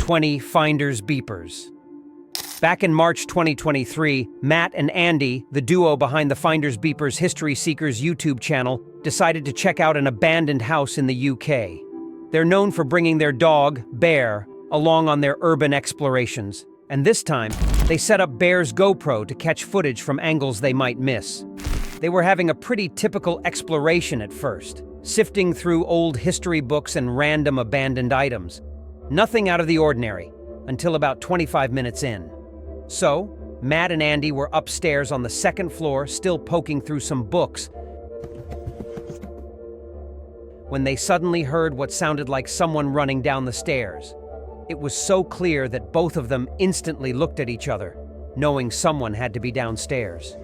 20 Finders Beepers. Back in March 2023, Matt and Andy, the duo behind the Finders Beepers History Seekers YouTube channel, decided to check out an abandoned house in the UK. They're known for bringing their dog, Bear, along on their urban explorations, and this time, they set up Bear's GoPro to catch footage from angles they might miss. They were having a pretty typical exploration at first, sifting through old history books and random abandoned items. Nothing out of the ordinary, until about 25 minutes in. So, Matt and Andy were upstairs on the second floor, still poking through some books, when they suddenly heard what sounded like someone running down the stairs. It was so clear that both of them instantly looked at each other, knowing someone had to be downstairs.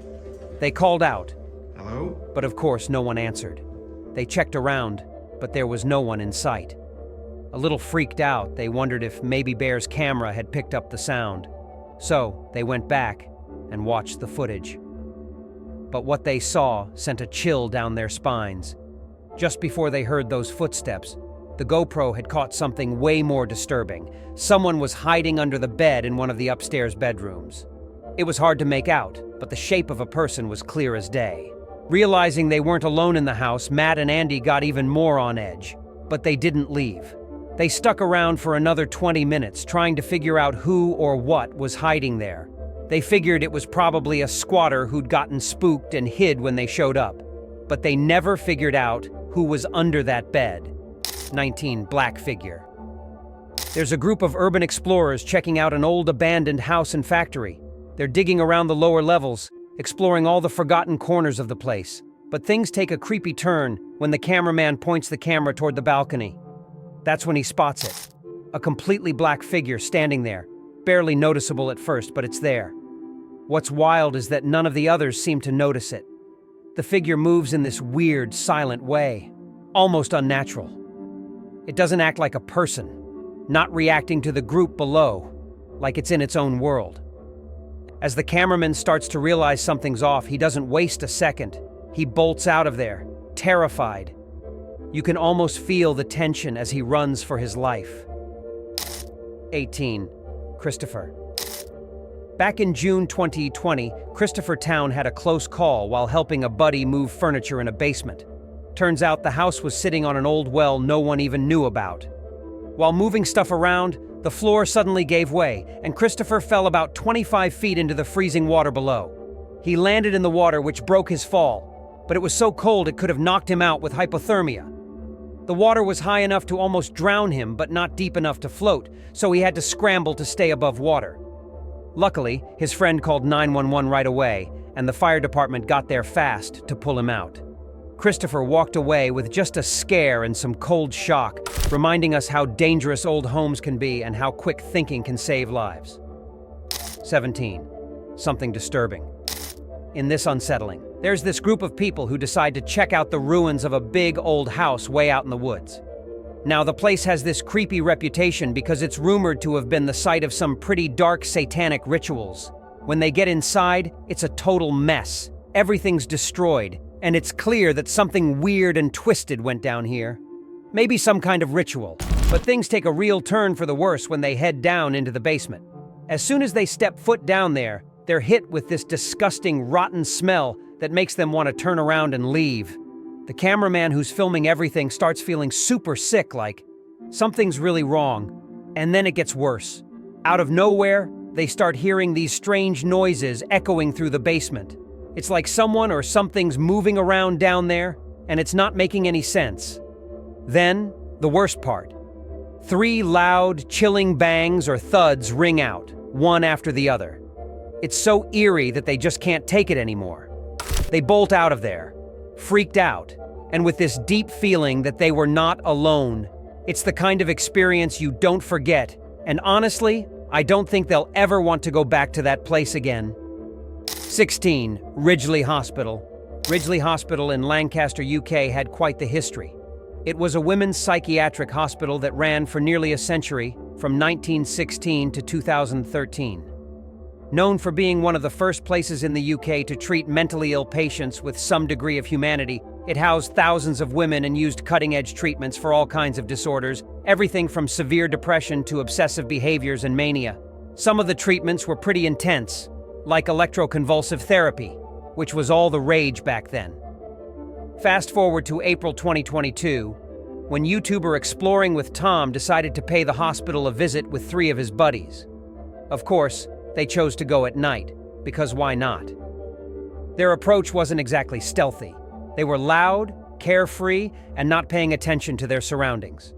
They called out, "Hello?" but of course no one answered. They checked around, but there was no one in sight. A little freaked out, they wondered if maybe Bear's camera had picked up the sound. So they went back and watched the footage. But what they saw sent a chill down their spines. Just before they heard those footsteps, the GoPro had caught something way more disturbing. Someone was hiding under the bed in one of the upstairs bedrooms. It was hard to make out, but the shape of a person was clear as day. Realizing they weren't alone in the house, Matt and Andy got even more on edge. But they didn't leave. They stuck around for another 20 minutes, trying to figure out who or what was hiding there. They figured it was probably a squatter who'd gotten spooked and hid when they showed up. But they never figured out who was under that bed. 19 Black figure. There's a group of urban explorers checking out an old abandoned house and factory. They're digging around the lower levels, exploring all the forgotten corners of the place. But things take a creepy turn when the cameraman points the camera toward the balcony. That's when he spots it. A completely black figure standing there, barely noticeable at first, but it's there. What's wild is that none of the others seem to notice it. The figure moves in this weird, silent way, almost unnatural. It doesn't act like a person, not reacting to the group below, like it's in its own world. As the cameraman starts to realize something's off, he doesn't waste a second. He bolts out of there, terrified. You can almost feel the tension as he runs for his life. 18. Christopher. Back in June 2020, Christopher Town had a close call while helping a buddy move furniture in a basement. Turns out the house was sitting on an old well no one even knew about. While moving stuff around, the floor suddenly gave way, and Christopher fell about 25 feet into the freezing water below. He landed in the water, which broke his fall, but it was so cold it could have knocked him out with hypothermia. The water was high enough to almost drown him, but not deep enough to float, so he had to scramble to stay above water. Luckily, his friend called 911 right away, and the fire department got there fast to pull him out. Christopher walked away with just a scare and some cold shock, reminding us how dangerous old homes can be and how quick thinking can save lives. 17. Something disturbing. In this unsettling, there's this group of people who decide to check out the ruins of a big old house way out in the woods. Now, the place has this creepy reputation because it's rumored to have been the site of some pretty dark satanic rituals. When they get inside, it's a total mess. Everything's destroyed, and it's clear that something weird and twisted went down here. Maybe some kind of ritual, but things take a real turn for the worse when they head down into the basement. As soon as they step foot down there, they're hit with this disgusting, rotten smell that makes them want to turn around and leave. The cameraman who's filming everything starts feeling super sick, like something's really wrong. And then it gets worse. Out of nowhere, they start hearing these strange noises echoing through the basement. It's like someone or something's moving around down there, and it's not making any sense. Then, the worst part. 3 loud, chilling bangs or thuds ring out, one after the other. It's so eerie that they just can't take it anymore. They bolt out of there, freaked out, and with this deep feeling that they were not alone. It's the kind of experience you don't forget, and honestly, I don't think they'll ever want to go back to that place again. 16. Ridgely Hospital. Ridgely Hospital in Lancaster, UK had quite the history. It was a women's psychiatric hospital that ran for nearly a century, from 1916 to 2013. Known for being one of the first places in the UK to treat mentally ill patients with some degree of humanity, It housed thousands of women and used cutting-edge treatments for all kinds of disorders, everything from severe depression to obsessive behaviors and mania. Some of the treatments were pretty intense, like electroconvulsive therapy, which was all the rage back then. Fast forward to April 2022, when YouTuber Exploring with Tom decided to pay the hospital a visit with 3 of his buddies. Of course, they chose to go at night, because why not? Their approach wasn't exactly stealthy. They were loud, carefree, and not paying attention to their surroundings.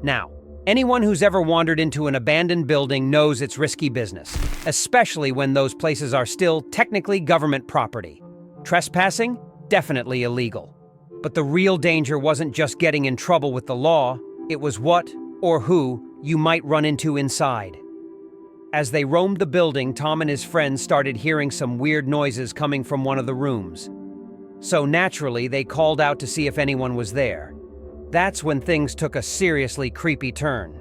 Now, anyone who's ever wandered into an abandoned building knows it's risky business, especially when those places are still technically government property. Trespassing? Definitely illegal. But the real danger wasn't just getting in trouble with the law, it was what, or who, you might run into inside. As they roamed the building, Tom and his friends started hearing some weird noises coming from one of the rooms. So naturally, they called out to see if anyone was there. That's when things took a seriously creepy turn.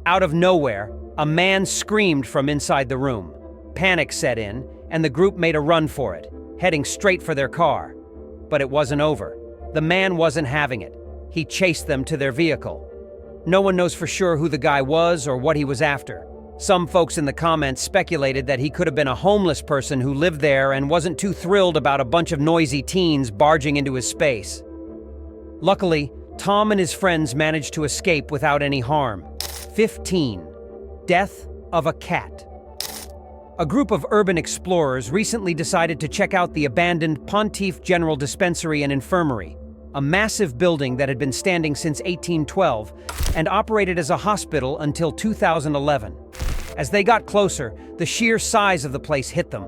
Out of nowhere, a man screamed from inside the room. Panic set in, and the group made a run for it, heading straight for their car. But it wasn't over. The man wasn't having it. He chased them to their vehicle. No one knows for sure who the guy was or what he was after. Some folks in the comments speculated that he could have been a homeless person who lived there and wasn't too thrilled about a bunch of noisy teens barging into his space. Luckily, Tom and his friends managed to escape without any harm. 15. Death of a cat. A group of urban explorers recently decided to check out the abandoned Pontiff General Dispensary and Infirmary, a massive building that had been standing since 1812 and operated as a hospital until 2011. As they got closer, the sheer size of the place hit them.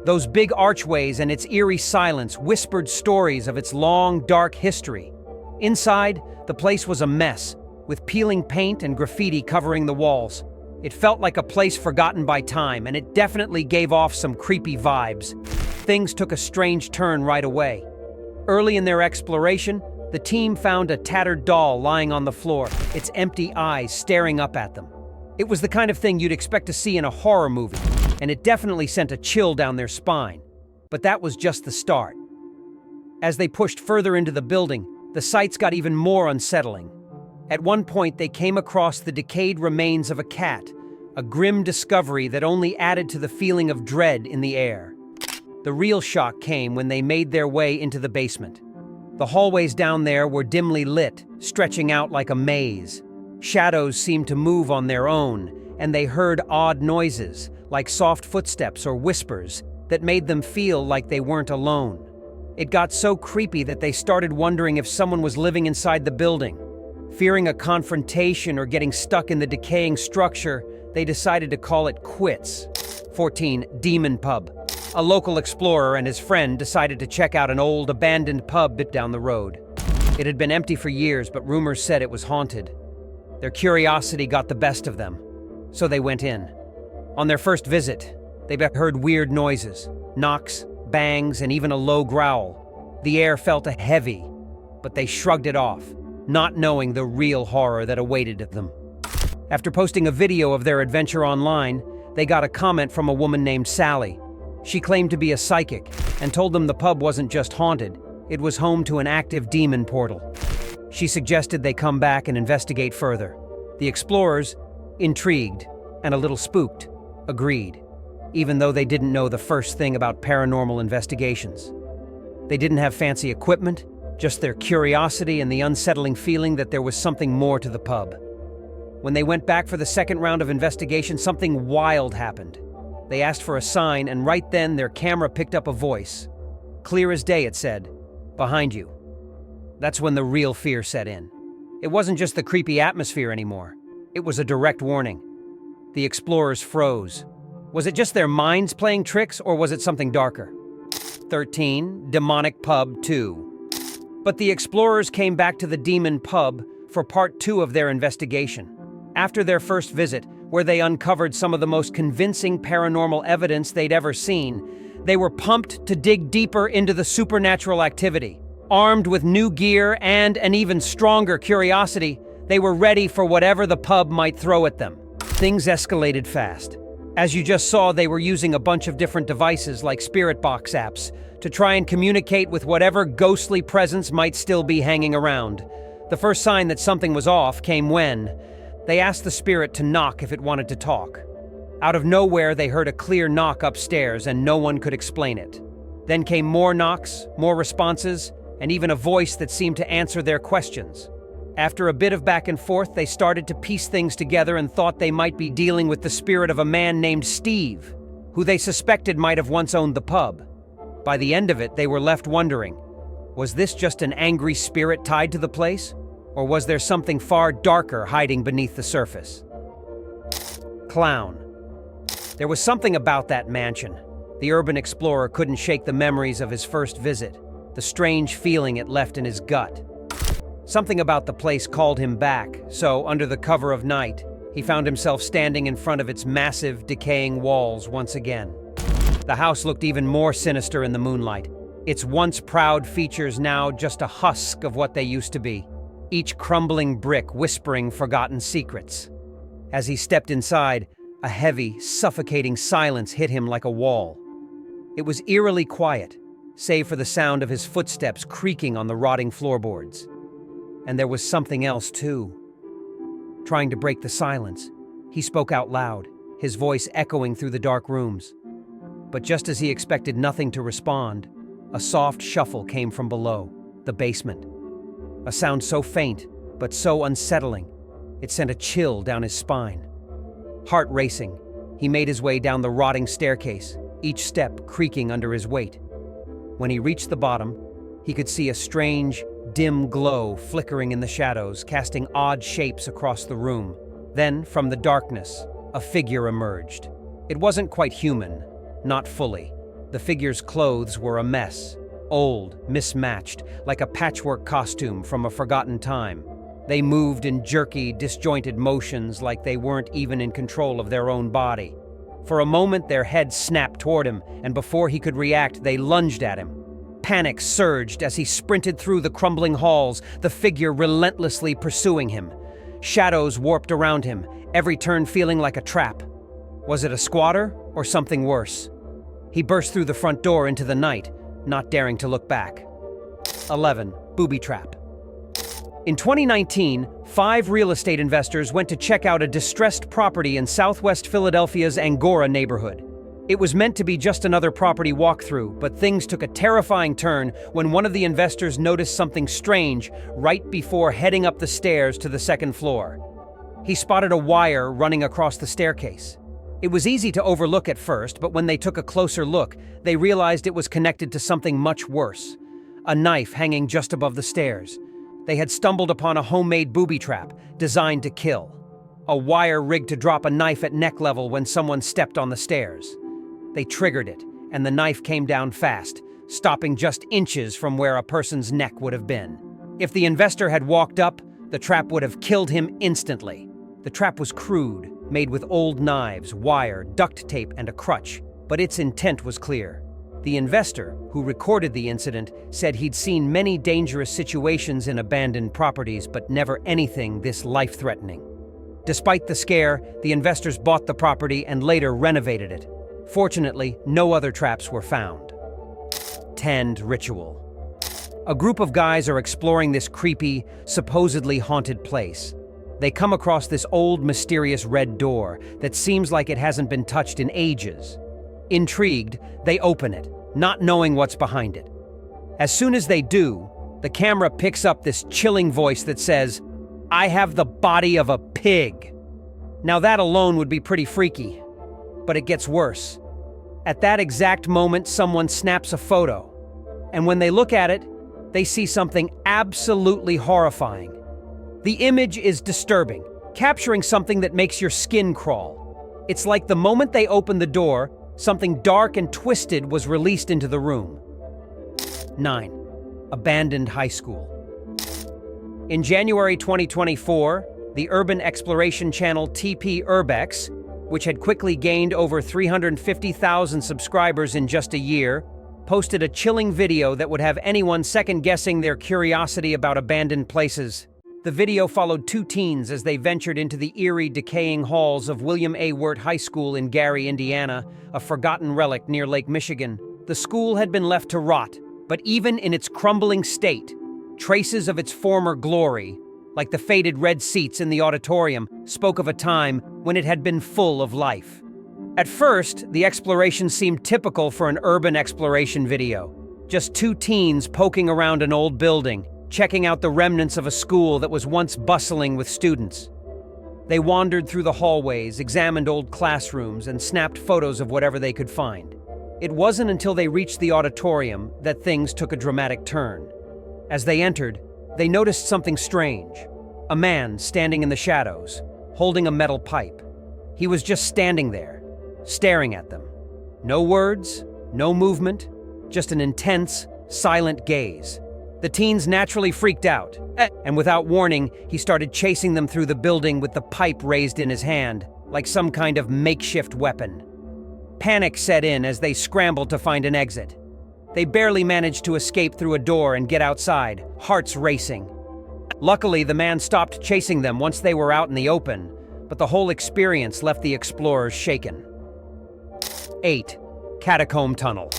Those big archways and its eerie silence whispered stories of its long, dark history. Inside, the place was a mess, with peeling paint and graffiti covering the walls. It felt like a place forgotten by time, and it definitely gave off some creepy vibes. Things took a strange turn right away. Early in their exploration, the team found a tattered doll lying on the floor, its empty eyes staring up at them. It was the kind of thing you'd expect to see in a horror movie, and it definitely sent a chill down their spine. But that was just the start. As they pushed further into the building, the sights got even more unsettling. At one point, they came across the decayed remains of a cat, a grim discovery that only added to the feeling of dread in the air. The real shock came when they made their way into the basement. The hallways down there were dimly lit, stretching out like a maze. Shadows seemed to move on their own, and they heard odd noises, like soft footsteps or whispers, that made them feel like they weren't alone. It got so creepy that they started wondering if someone was living inside the building. Fearing a confrontation or getting stuck in the decaying structure, they decided to call it quits. 14. Demon Pub. A local explorer and his friend decided to check out an old, abandoned pub down the road. It had been empty for years, but rumors said it was haunted. Their curiosity got the best of them, so they went in. On their first visit, they heard weird noises, knocks, bangs, and even a low growl. The air felt heavy, but they shrugged it off, not knowing the real horror that awaited them. After posting a video of their adventure online, they got a comment from a woman named Sally. She claimed to be a psychic and told them the pub wasn't just haunted, it was home to an active demon portal. She suggested they come back and investigate further. The explorers, intrigued and a little spooked, agreed, even though they didn't know the first thing about paranormal investigations. They didn't have fancy equipment, just their curiosity and the unsettling feeling that there was something more to the pub. When they went back for the second round of investigation, something wild happened. They asked for a sign, and right then their camera picked up a voice. Clear as day, it said, "Behind you." That's when the real fear set in. It wasn't just the creepy atmosphere anymore. It was a direct warning. The explorers froze. Was it just their minds playing tricks, or was it something darker? 13. Demonic Pub 2. But the explorers came back to the Demon Pub for part 2 of their investigation. After their first visit, where they uncovered some of the most convincing paranormal evidence they'd ever seen, they were pumped to dig deeper into the supernatural activity. Armed with new gear and an even stronger curiosity, they were ready for whatever the pub might throw at them. Things escalated fast. As you just saw, they were using a bunch of different devices like spirit box apps to try and communicate with whatever ghostly presence might still be hanging around. The first sign that something was off came when they asked the spirit to knock if it wanted to talk. Out of nowhere, they heard a clear knock upstairs and no one could explain it. Then came more knocks, more responses, and even a voice that seemed to answer their questions. After a bit of back and forth, they started to piece things together and thought they might be dealing with the spirit of a man named Steve, who they suspected might have once owned the pub. By the end of it, they were left wondering, was this just an angry spirit tied to the place? Or was there something far darker hiding beneath the surface? Clown. There was something about that mansion. The urban explorer couldn't shake the memories of his first visit, the strange feeling it left in his gut. Something about the place called him back, so under the cover of night, he found himself standing in front of its massive, decaying walls once again. The house looked even more sinister in the moonlight, its once proud features now just a husk of what they used to be, each crumbling brick whispering forgotten secrets. As he stepped inside, a heavy, suffocating silence hit him like a wall. It was eerily quiet, save for the sound of his footsteps creaking on the rotting floorboards. And there was something else, too. Trying to break the silence, he spoke out loud, his voice echoing through the dark rooms. But just as he expected nothing to respond, a soft shuffle came from below, the basement. A sound so faint, but so unsettling, it sent a chill down his spine. Heart racing, he made his way down the rotting staircase, each step creaking under his weight. When he reached the bottom, he could see a strange, dim glow flickering in the shadows, casting odd shapes across the room. Then, from the darkness, a figure emerged. It wasn't quite human, not fully. The figure's clothes were a mess, old, mismatched, like a patchwork costume from a forgotten time. They moved in jerky, disjointed motions like they weren't even in control of their own body. For a moment, their heads snapped toward him, and before he could react, they lunged at him. Panic surged as he sprinted through the crumbling halls, the figure relentlessly pursuing him. Shadows warped around him, every turn feeling like a trap. Was it a squatter or something worse? He burst through the front door into the night, not daring to look back. 11. Booby trap. In 2019, 5 real estate investors went to check out a distressed property in southwest Philadelphia's Angora neighborhood. It was meant to be just another property walkthrough, but things took a terrifying turn when one of the investors noticed something strange right before heading up the stairs to the second floor. He spotted a wire running across the staircase. It was easy to overlook at first, but when they took a closer look, they realized it was connected to something much worse. A knife hanging just above the stairs. They had stumbled upon a homemade booby trap designed to kill. A wire rigged to drop a knife at neck level when someone stepped on the stairs. They triggered it, and the knife came down fast, stopping just inches from where a person's neck would have been. If the investor had walked up, the trap would have killed him instantly. The trap was crude, made with old knives, wire, duct tape, and a crutch, but its intent was clear. The investor, who recorded the incident, said he'd seen many dangerous situations in abandoned properties, but never anything this life-threatening. Despite the scare, the investors bought the property and later renovated it. Fortunately, no other traps were found. 10. Ritual. A group of guys are exploring this creepy, supposedly haunted place. They come across this old, mysterious red door that seems like it hasn't been touched in ages. Intrigued, they open it, not knowing what's behind it. As soon as they do, the camera picks up this chilling voice that says, "I have the body of a pig." Now that alone would be pretty freaky, but it gets worse. At that exact moment, someone snaps a photo, and when they look at it, they see something absolutely horrifying. The image is disturbing, capturing something that makes your skin crawl. It's like the moment they opened the door, something dark and twisted was released into the room. 9. Abandoned high school. In January 2024, the urban exploration channel TP Urbex, which had quickly gained over 350,000 subscribers in just a year, posted a chilling video that would have anyone second-guessing their curiosity about abandoned places. The video followed two teens as they ventured into the eerie, decaying halls of William A. Wirt High School in Gary, Indiana, a forgotten relic near Lake Michigan. The school had been left to rot, but even in its crumbling state, traces of its former glory, like the faded red seats in the auditorium, spoke of a time when it had been full of life. At first, the exploration seemed typical for an urban exploration video. Just two teens poking around an old building, checking out the remnants of a school that was once bustling with students. They wandered through the hallways, examined old classrooms, and snapped photos of whatever they could find. It wasn't until they reached the auditorium that things took a dramatic turn. As they entered, they noticed something strange. A man standing in the shadows, holding a metal pipe. He was just standing there, staring at them. No words, no movement, just an intense, silent gaze. The teens naturally freaked out, and without warning, he started chasing them through the building with the pipe raised in his hand, like some kind of makeshift weapon. Panic set in as they scrambled to find an exit. They barely managed to escape through a door and get outside, hearts racing. Luckily, the man stopped chasing them once they were out in the open, but the whole experience left the explorers shaken. 8. Catacomb Tunnel.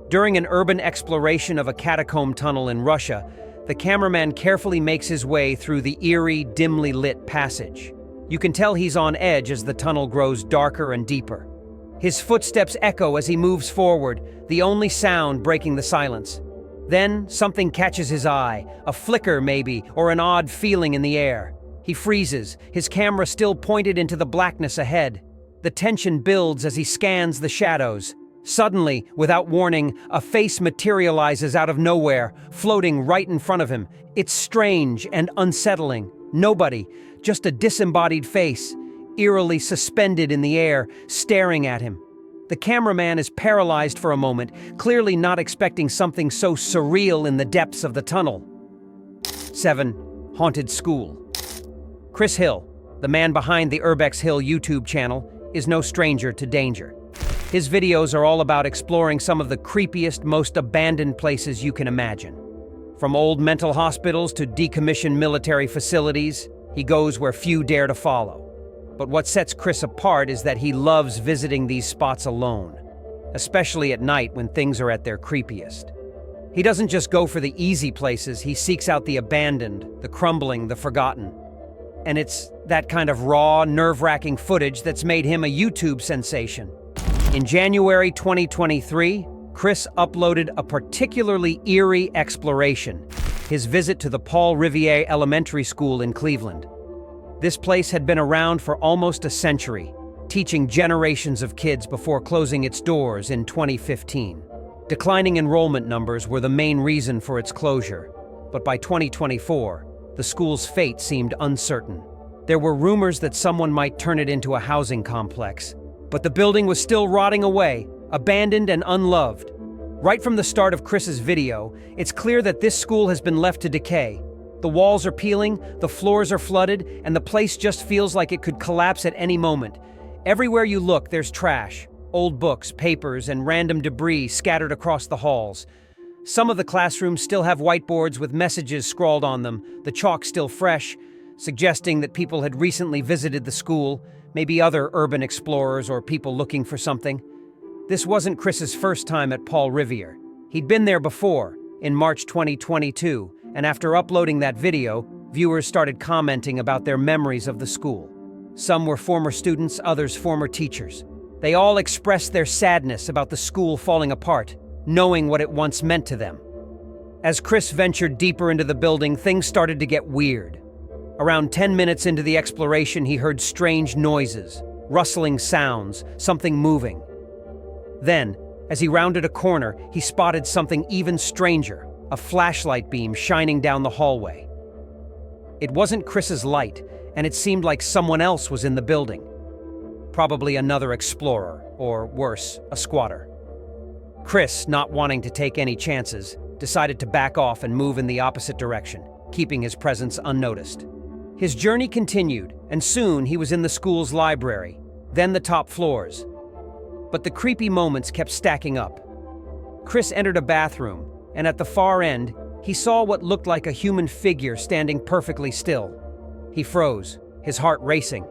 During an urban exploration of a catacomb tunnel in Russia, the cameraman carefully makes his way through the eerie, dimly lit passage. You can tell he's on edge as the tunnel grows darker and deeper. His footsteps echo as he moves forward, the only sound breaking the silence. Then, something catches his eye, a flicker maybe, or an odd feeling in the air. He freezes, his camera still pointed into the blackness ahead. The tension builds as he scans the shadows. Suddenly, without warning, a face materializes out of nowhere, floating right in front of him. It's strange and unsettling. Nobody, just a disembodied face, eerily suspended in the air, staring at him. The cameraman is paralyzed for a moment, clearly not expecting something so surreal in the depths of the tunnel. 7. Haunted School. Chris Hill, the man behind the Urbex Hill YouTube channel, is no stranger to danger. His videos are all about exploring some of the creepiest, most abandoned places you can imagine. From old mental hospitals to decommissioned military facilities, he goes where few dare to follow. But what sets Chris apart is that he loves visiting these spots alone, especially at night when things are at their creepiest. He doesn't just go for the easy places, he seeks out the abandoned, the crumbling, the forgotten. And it's that kind of raw, nerve-wracking footage that's made him a YouTube sensation. In January 2023, Chris uploaded a particularly eerie exploration, his visit to the Paul Revere Elementary School in Cleveland. This place had been around for almost a century, teaching generations of kids before closing its doors in 2015. Declining enrollment numbers were the main reason for its closure, but by 2024, the school's fate seemed uncertain. There were rumors that someone might turn it into a housing complex, but the building was still rotting away, abandoned and unloved. Right from the start of Chris's video, it's clear that this school has been left to decay. The walls are peeling, the floors are flooded, and the place just feels like it could collapse at any moment. Everywhere you look, there's trash, old books, papers, and random debris scattered across the halls. Some of the classrooms still have whiteboards with messages scrawled on them, the chalk still fresh, suggesting that people had recently visited the school, maybe other urban explorers or people looking for something. This wasn't Chris's first time at Paul Revere. He'd been there before, in March 2022, and after uploading that video, viewers started commenting about their memories of the school. Some were former students, others former teachers. They all expressed their sadness about the school falling apart, knowing what it once meant to them. As Chris ventured deeper into the building, things started to get weird. Around 10 minutes into the exploration, he heard strange noises, rustling sounds, something moving. Then, as he rounded a corner, he spotted something even stranger, a flashlight beam shining down the hallway. It wasn't Chris's light, and it seemed like someone else was in the building. Probably another explorer, or worse, a squatter. Chris, not wanting to take any chances, decided to back off and move in the opposite direction, keeping his presence unnoticed. His journey continued, and soon he was in the school's library, then the top floors. But the creepy moments kept stacking up. Chris entered a bathroom, and at the far end, he saw what looked like a human figure standing perfectly still. He froze, his heart racing.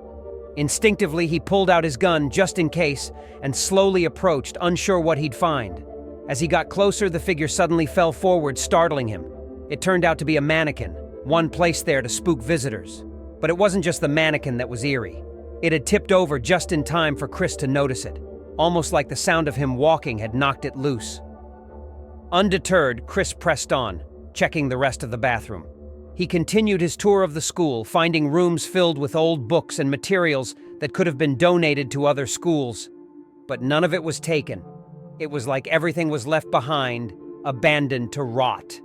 Instinctively, he pulled out his gun just in case and slowly approached, unsure what he'd find. As he got closer, the figure suddenly fell forward, startling him. It turned out to be a mannequin, one placed there to spook visitors. But it wasn't just the mannequin that was eerie. It had tipped over just in time for Chris to notice it, almost like the sound of him walking had knocked it loose. Undeterred, Chris pressed on, checking the rest of the bathroom. He continued his tour of the school, finding rooms filled with old books and materials that could have been donated to other schools. But none of it was taken. It was like everything was left behind, abandoned to rot.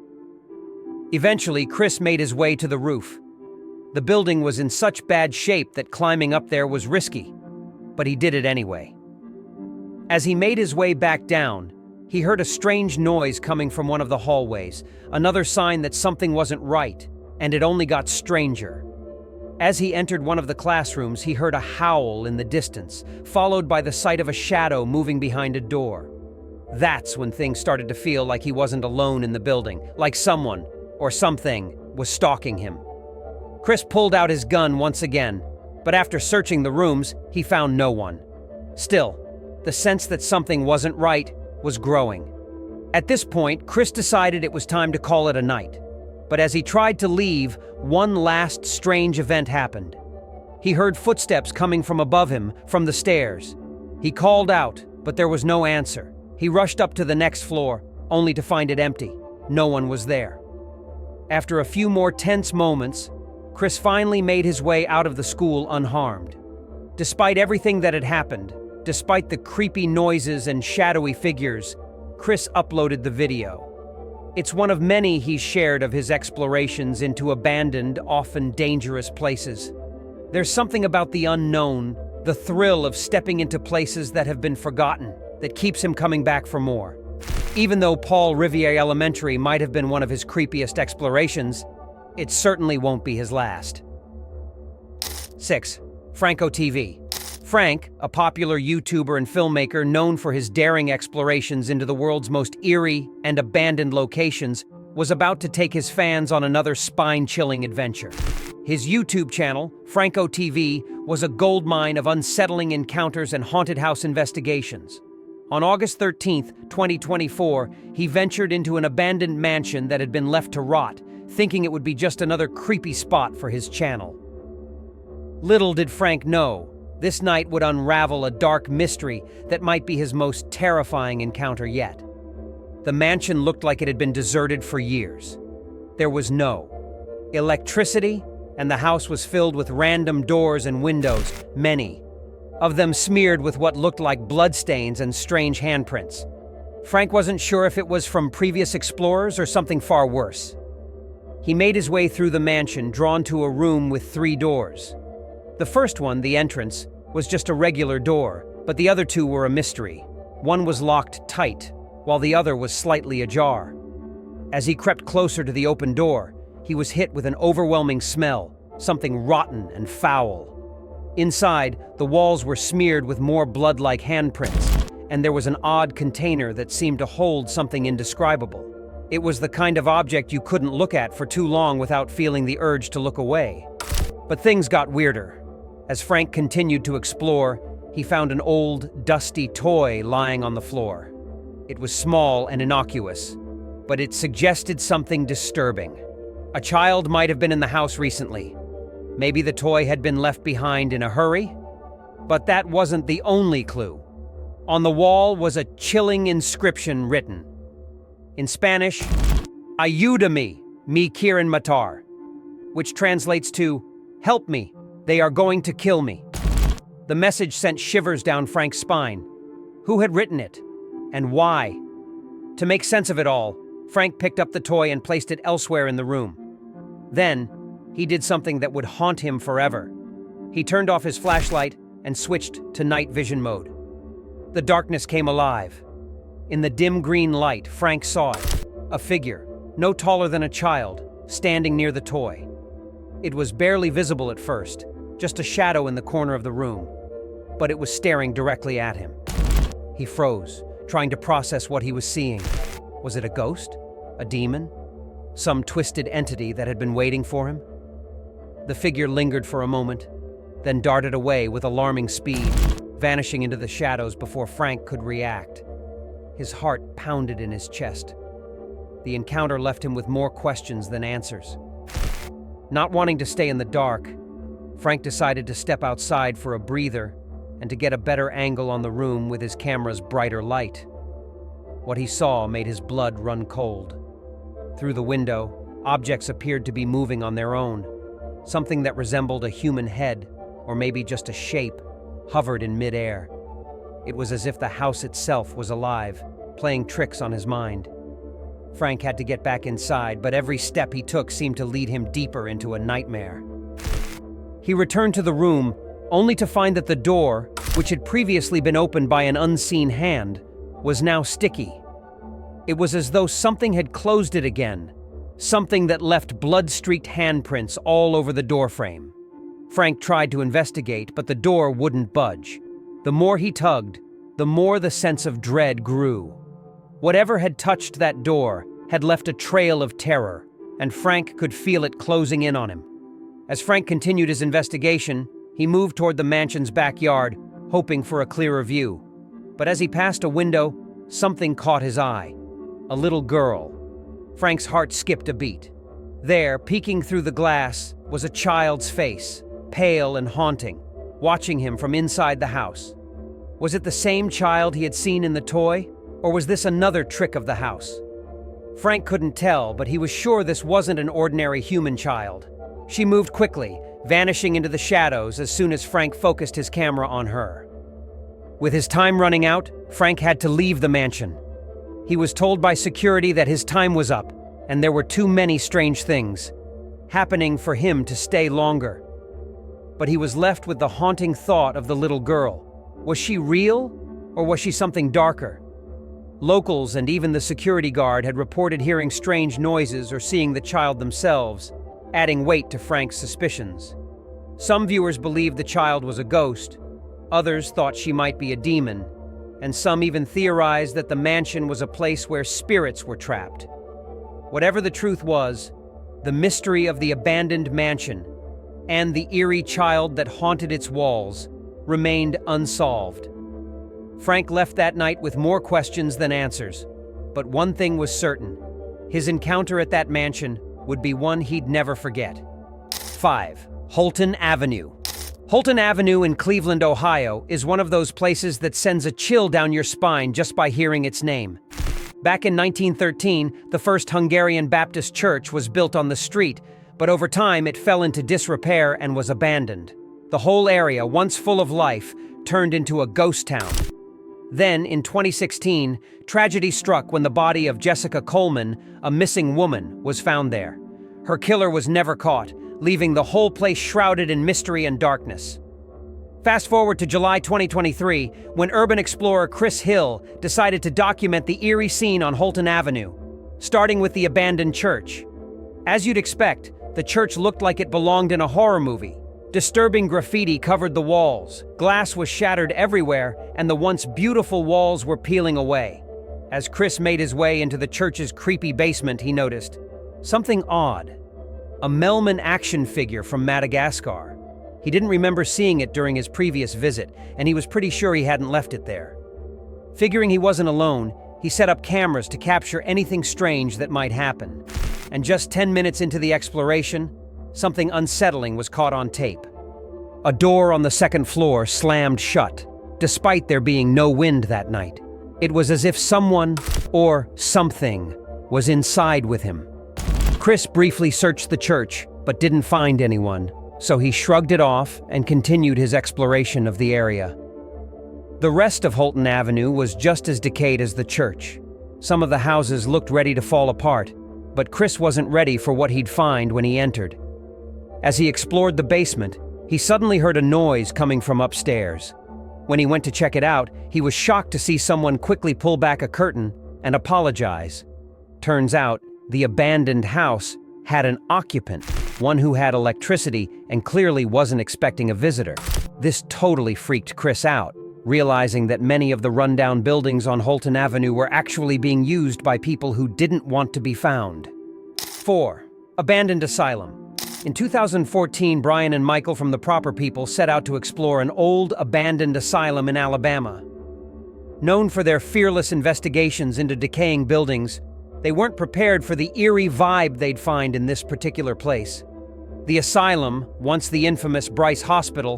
Eventually, Chris made his way to the roof. The building was in such bad shape that climbing up there was risky, but he did it anyway. As he made his way back down, he heard a strange noise coming from one of the hallways, another sign that something wasn't right, and it only got stranger. As he entered one of the classrooms, he heard a howl in the distance, followed by the sight of a shadow moving behind a door. That's when things started to feel like he wasn't alone in the building, like someone, or something, was stalking him. Chris pulled out his gun once again, but after searching the rooms, he found no one. Still, the sense that something wasn't right was growing. At this point, Chris decided it was time to call it a night. But as he tried to leave, one last strange event happened. He heard footsteps coming from above him, from the stairs. He called out, but there was no answer. He rushed up to the next floor, only to find it empty. No one was there. After a few more tense moments, Chris finally made his way out of the school unharmed. Despite everything that had happened, despite the creepy noises and shadowy figures, Chris uploaded the video. It's one of many he's shared of his explorations into abandoned, often dangerous places. There's something about the unknown, the thrill of stepping into places that have been forgotten, that keeps him coming back for more. Even though Paul Revere Elementary might have been one of his creepiest explorations, it certainly won't be his last. 6. Franco TV. Frank, a popular YouTuber and filmmaker known for his daring explorations into the world's most eerie and abandoned locations, was about to take his fans on another spine-chilling adventure. His YouTube channel, Franco TV, was a goldmine of unsettling encounters and haunted house investigations. On August 13, 2024, he ventured into an abandoned mansion that had been left to rot, thinking it would be just another creepy spot for his channel. Little did Frank know, this night would unravel a dark mystery that might be his most terrifying encounter yet. The mansion looked like it had been deserted for years. There was no electricity, and the house was filled with random doors and windows, many of them smeared with what looked like bloodstains and strange handprints. Frank wasn't sure if it was from previous explorers or something far worse. He made his way through the mansion, drawn to a room with 3 doors. The first one, the entrance, was just a regular door, but the other 2 were a mystery. One was locked tight, while the other was slightly ajar. As he crept closer to the open door, he was hit with an overwhelming smell, something rotten and foul. Inside, the walls were smeared with more blood-like handprints, and there was an odd container that seemed to hold something indescribable. It was the kind of object you couldn't look at for too long without feeling the urge to look away. But things got weirder. As Frank continued to explore, he found an old, dusty toy lying on the floor. It was small and innocuous, but it suggested something disturbing. A child might have been in the house recently. Maybe the toy had been left behind in a hurry? But that wasn't the only clue. On the wall was a chilling inscription written in Spanish, "Ayúdame, me quieren matar," which translates to, "Help me, they are going to kill me." The message sent shivers down Frank's spine. Who had written it? And why? To make sense of it all, Frank picked up the toy and placed it elsewhere in the room. Then, he did something that would haunt him forever. He turned off his flashlight and switched to night vision mode. The darkness came alive. In the dim green light, Frank saw it. A figure, no taller than a child, standing near the toy. It was barely visible at first, just a shadow in the corner of the room, but it was staring directly at him. He froze, trying to process what he was seeing. Was it a ghost? A demon? Some twisted entity that had been waiting for him? The figure lingered for a moment, then darted away with alarming speed, vanishing into the shadows before Frank could react. His heart pounded in his chest. The encounter left him with more questions than answers. Not wanting to stay in the dark, Frank decided to step outside for a breather and to get a better angle on the room with his camera's brighter light. What he saw made his blood run cold. Through the window, objects appeared to be moving on their own. Something that resembled a human head, or maybe just a shape, hovered in midair. It was as if the house itself was alive, playing tricks on his mind. Frank had to get back inside, but every step he took seemed to lead him deeper into a nightmare. He returned to the room, only to find that the door, which had previously been opened by an unseen hand, was now sticky. It was as though something had closed it again, something that left blood-streaked handprints all over the doorframe. Frank tried to investigate, but the door wouldn't budge. The more he tugged, the more the sense of dread grew. Whatever had touched that door had left a trail of terror, and Frank could feel it closing in on him. As Frank continued his investigation, he moved toward the mansion's backyard, hoping for a clearer view. But as he passed a window, something caught his eye. A little girl. Frank's heart skipped a beat. There, peeking through the glass, was a child's face, pale and haunting, watching him from inside the house. Was it the same child he had seen in the toy, or was this another trick of the house? Frank couldn't tell, but he was sure this wasn't an ordinary human child. She moved quickly, vanishing into the shadows as soon as Frank focused his camera on her. With his time running out, Frank had to leave the mansion. He was told by security that his time was up, and there were too many strange things happening for him to stay longer. But he was left with the haunting thought of the little girl. Was she real, or was she something darker? Locals and even the security guard had reported hearing strange noises or seeing the child themselves, adding weight to Frank's suspicions. Some viewers believed the child was a ghost, others thought she might be a demon, and some even theorized that the mansion was a place where spirits were trapped. Whatever the truth was, the mystery of the abandoned mansion and the eerie child that haunted its walls remained unsolved. Frank left that night with more questions than answers, but one thing was certain: his encounter at that mansion would be one he'd never forget. 5. Holton Avenue. Holton Avenue in Cleveland, Ohio, is one of those places that sends a chill down your spine just by hearing its name. Back in 1913, the first Hungarian Baptist church was built on the street, but over time it fell into disrepair and was abandoned. The whole area, once full of life, turned into a ghost town. Then, in 2016, tragedy struck when the body of Jessica Coleman, a missing woman, was found there. Her killer was never caught, leaving the whole place shrouded in mystery and darkness. Fast forward to July 2023, when urban explorer Chris Hill decided to document the eerie scene on Holton Avenue, starting with the abandoned church. As you'd expect, the church looked like it belonged in a horror movie. Disturbing graffiti covered the walls, glass was shattered everywhere, and the once beautiful walls were peeling away. As Chris made his way into the church's creepy basement, he noticed something odd. A Melman action figure from Madagascar. He didn't remember seeing it during his previous visit, and he was pretty sure he hadn't left it there. Figuring he wasn't alone, he set up cameras to capture anything strange that might happen. And just 10 minutes into the exploration, something unsettling was caught on tape. A door on the second floor slammed shut, despite there being no wind that night. It was as if someone, or something, was inside with him. Chris briefly searched the church, but didn't find anyone, so he shrugged it off and continued his exploration of the area. The rest of Holton Avenue was just as decayed as the church. Some of the houses looked ready to fall apart, but Chris wasn't ready for what he'd find when he entered. As he explored the basement, he suddenly heard a noise coming from upstairs. When he went to check it out, he was shocked to see someone quickly pull back a curtain and apologize. Turns out, the abandoned house had an occupant, one who had electricity and clearly wasn't expecting a visitor. This totally freaked Chris out, realizing that many of the rundown buildings on Holton Avenue were actually being used by people who didn't want to be found. 4. Abandoned asylum. In 2014, Brian and Michael from The Proper People set out to explore an old, abandoned asylum in Alabama. Known for their fearless investigations into decaying buildings, they weren't prepared for the eerie vibe they'd find in this particular place. The asylum, once the infamous Bryce Hospital,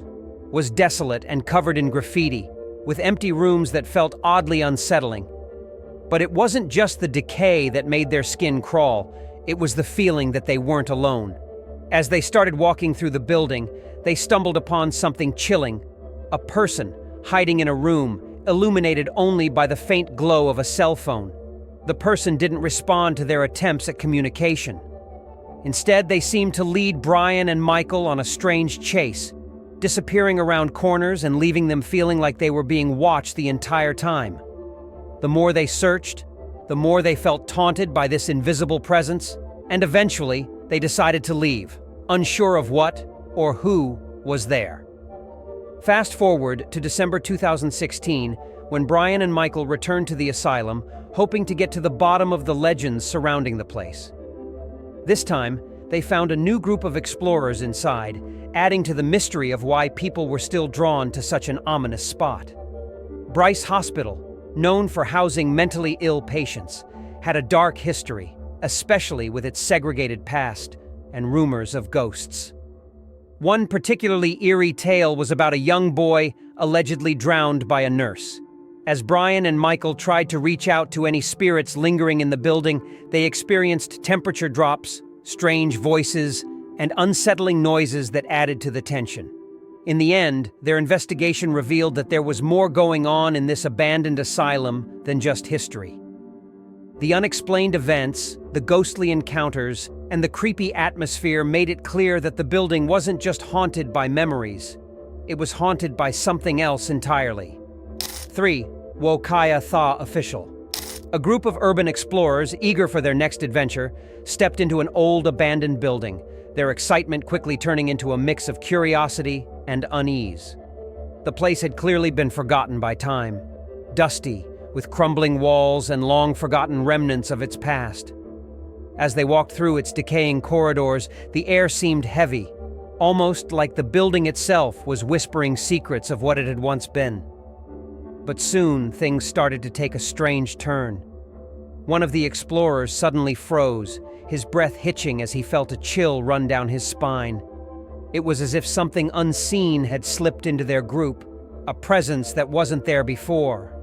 was desolate and covered in graffiti, with empty rooms that felt oddly unsettling. But it wasn't just the decay that made their skin crawl, it was the feeling that they weren't alone. As they started walking through the building, they stumbled upon something chilling, a person hiding in a room, illuminated only by the faint glow of a cell phone. The person didn't respond to their attempts at communication. Instead, they seemed to lead Brian and Michael on a strange chase, disappearing around corners and leaving them feeling like they were being watched the entire time. The more they searched, the more they felt taunted by this invisible presence, and eventually, they decided to leave, unsure of what or who was there. Fast forward to December 2016, when Brian and Michael returned to the asylum, hoping to get to the bottom of the legends surrounding the place. This time, they found a new group of explorers inside, adding to the mystery of why people were still drawn to such an ominous spot. Bryce Hospital, known for housing mentally ill patients, had a dark history, especially with its segregated past and rumors of ghosts. One particularly eerie tale was about a young boy allegedly drowned by a nurse. As Brian and Michael tried to reach out to any spirits lingering in the building, they experienced temperature drops, strange voices, and unsettling noises that added to the tension. In the end, their investigation revealed that there was more going on in this abandoned asylum than just history. The unexplained events, the ghostly encounters, and the creepy atmosphere made it clear that the building wasn't just haunted by memories. It was haunted by something else entirely. 3. Wokaya Tha Official. A group of urban explorers, eager for their next adventure, stepped into an old abandoned building, their excitement quickly turning into a mix of curiosity and unease. The place had clearly been forgotten by time, dusty, with crumbling walls and long-forgotten remnants of its past. As they walked through its decaying corridors, the air seemed heavy, almost like the building itself was whispering secrets of what it had once been. But soon, things started to take a strange turn. One of the explorers suddenly froze, his breath hitching as he felt a chill run down his spine. It was as if something unseen had slipped into their group, a presence that wasn't there before.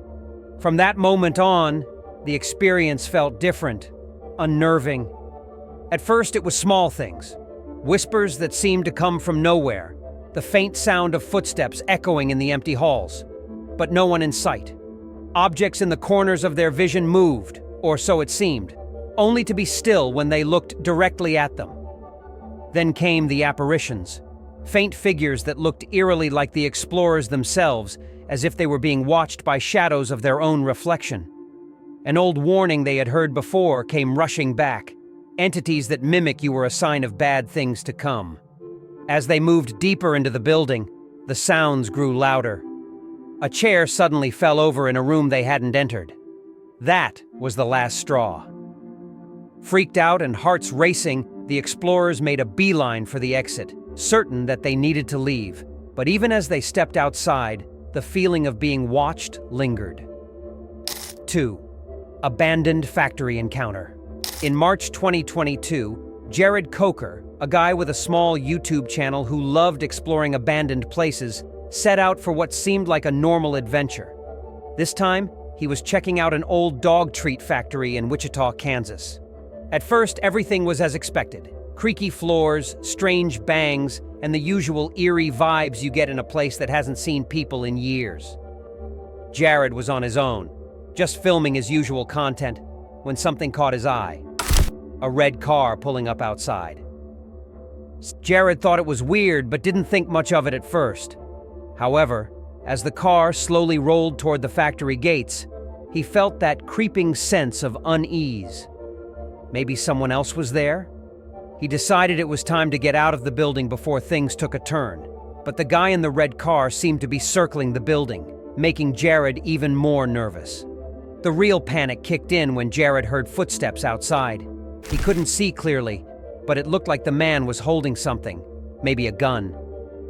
From that moment on, the experience felt different, unnerving. At first, it was small things, whispers that seemed to come from nowhere, the faint sound of footsteps echoing in the empty halls. But no one in sight. Objects in the corners of their vision moved, or so it seemed, only to be still when they looked directly at them. Then came the apparitions, faint figures that looked eerily like the explorers themselves, as if they were being watched by shadows of their own reflection. An old warning they had heard before came rushing back, entities that mimic you were a sign of bad things to come. As they moved deeper into the building, the sounds grew louder. A chair suddenly fell over in a room they hadn't entered. That was the last straw. Freaked out and hearts racing, the explorers made a beeline for the exit, certain that they needed to leave. But even as they stepped outside, the feeling of being watched lingered. 2. Abandoned factory encounter. In March 2022, Jared Coker, a guy with a small YouTube channel who loved exploring abandoned places, set out for what seemed like a normal adventure. This time, he was checking out an old dog treat factory in Wichita, Kansas. At first, everything was as expected. Creaky floors, strange bangs, and the usual eerie vibes you get in a place that hasn't seen people in years. Jared was on his own, just filming his usual content, when something caught his eye. A red car pulling up outside. Jared thought it was weird, but didn't think much of it at first. However, as the car slowly rolled toward the factory gates, he felt that creeping sense of unease. Maybe someone else was there? He decided it was time to get out of the building before things took a turn, but the guy in the red car seemed to be circling the building, making Jared even more nervous. The real panic kicked in when Jared heard footsteps outside. He couldn't see clearly, but it looked like the man was holding something, maybe a gun.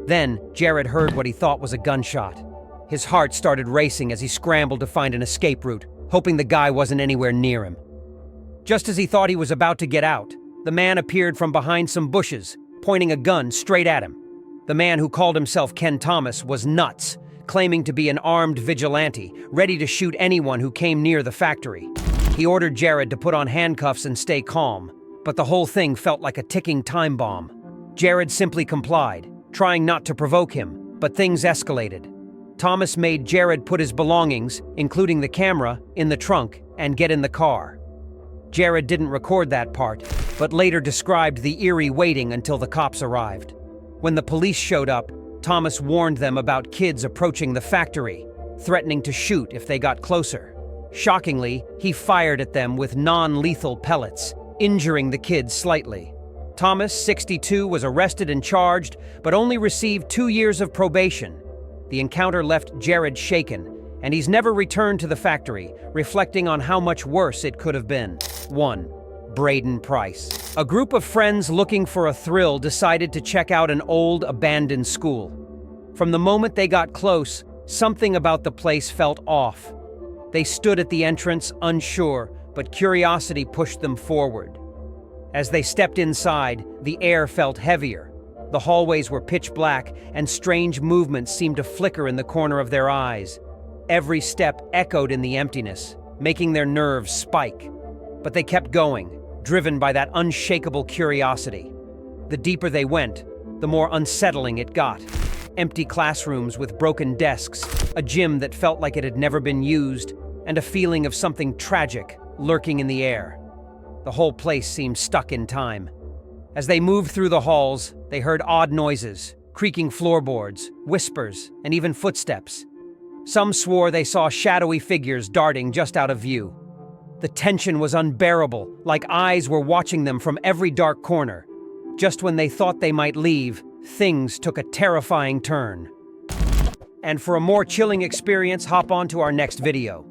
Then, Jared heard what he thought was a gunshot. His heart started racing as he scrambled to find an escape route, hoping the guy wasn't anywhere near him. Just as he thought he was about to get out, the man appeared from behind some bushes, pointing a gun straight at him. The man who called himself Ken Thomas was nuts, claiming to be an armed vigilante, ready to shoot anyone who came near the factory. He ordered Jared to put on handcuffs and stay calm, but the whole thing felt like a ticking time bomb. Jared simply complied, trying not to provoke him, but things escalated. Thomas made Jared put his belongings, including the camera, in the trunk and get in the car. Jared didn't record that part, but later described the eerie waiting until the cops arrived. When the police showed up, Thomas warned them about kids approaching the factory, threatening to shoot if they got closer. Shockingly, he fired at them with non-lethal pellets, injuring the kids slightly. Thomas, 62, was arrested and charged, but only received 2 years of probation. The encounter left Jared shaken, and he's never returned to the factory, reflecting on how much worse it could have been. 1. Braden Price. A group of friends looking for a thrill decided to check out an old, abandoned school. From the moment they got close, something about the place felt off. They stood at the entrance, unsure, but curiosity pushed them forward. As they stepped inside, the air felt heavier. The hallways were pitch black, and strange movements seemed to flicker in the corner of their eyes. Every step echoed in the emptiness, making their nerves spike. But they kept going, driven by that unshakable curiosity. The deeper they went, the more unsettling it got. Empty classrooms with broken desks, a gym that felt like it had never been used, and a feeling of something tragic lurking in the air. The whole place seemed stuck in time. As they moved through the halls, they heard odd noises, creaking floorboards, whispers, and even footsteps. Some swore they saw shadowy figures darting just out of view. The tension was unbearable, like eyes were watching them from every dark corner. Just when they thought they might leave, things took a terrifying turn. And for a more chilling experience, hop on to our next video.